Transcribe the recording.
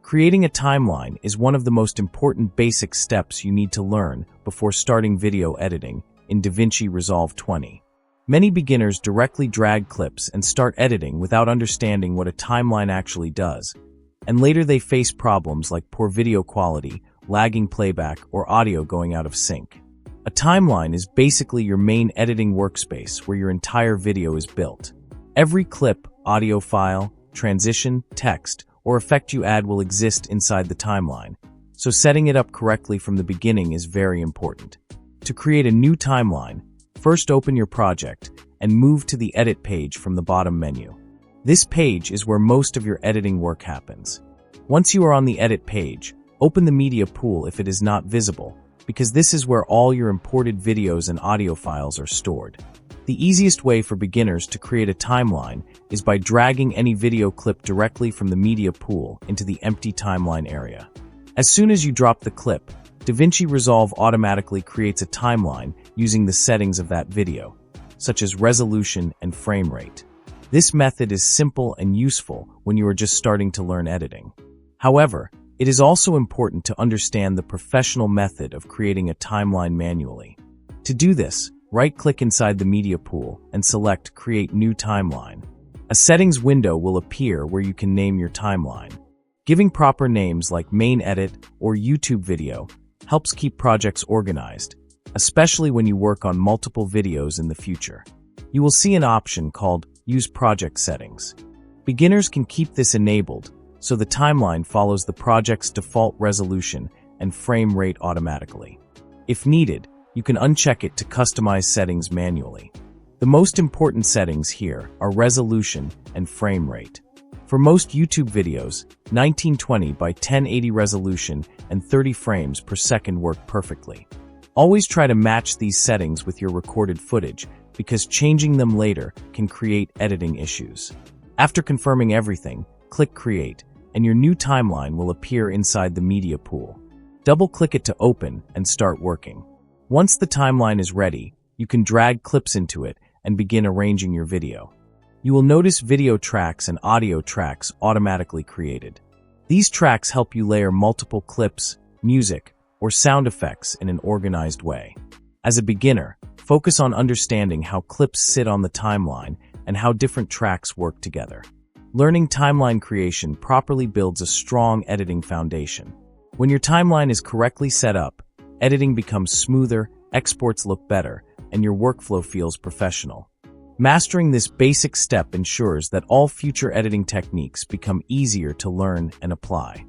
Creating a timeline is one of the most important basic steps you need to learn before starting video editing in DaVinci Resolve 20. Many beginners directly drag clips and start editing without understanding what a timeline actually does, and later they face problems like poor video quality, lagging playback, or audio going out of sync. A timeline is basically your main editing workspace where your entire video is built. Every clip, audio file, transition, text, or effect you add will exist inside the timeline, so setting it up correctly from the beginning is very important. To create a new timeline, first open your project and move to the Edit page from the bottom menu. This page is where most of your editing work happens. Once you are on the Edit page, open the Media pool if it is not visible, because this is where all your imported videos and audio files are stored. The easiest way for beginners to create a timeline is by dragging any video clip directly from the Media pool into the empty timeline area. As soon as you drop the clip, DaVinci Resolve automatically creates a timeline using the settings of that video, such as resolution and frame rate. This method is simple and useful when you are just starting to learn editing. However, it is also important to understand the professional method of creating a timeline manually. To do this, right-click inside the Media pool and select Create New Timeline. A settings window will appear where you can name your timeline. Giving proper names like Main Edit or YouTube Video helps keep projects organized, especially when you work on multiple videos in the future. You will see an option called Use Project Settings. Beginners can keep this enabled so the timeline follows the project's default resolution and frame rate automatically. If needed, you can uncheck it to customize settings manually. The most important settings here are resolution and frame rate. For most YouTube videos, 1920 by 1080 resolution and 30 frames per second work perfectly. Always try to match these settings with your recorded footage, because changing them later can create editing issues. After confirming everything, click Create, and your new timeline will appear inside the Media pool. Double-click it to open and start working. Once the timeline is ready, you can drag clips into it and begin arranging your video. You will notice video tracks and audio tracks automatically created. These tracks help you layer multiple clips, music, or sound effects in an organized way. As a beginner, focus on understanding how clips sit on the timeline and how different tracks work together. Learning timeline creation properly builds a strong editing foundation. When your timeline is correctly set up, editing becomes smoother, exports look better, and your workflow feels professional. Mastering this basic step ensures that all future editing techniques become easier to learn and apply.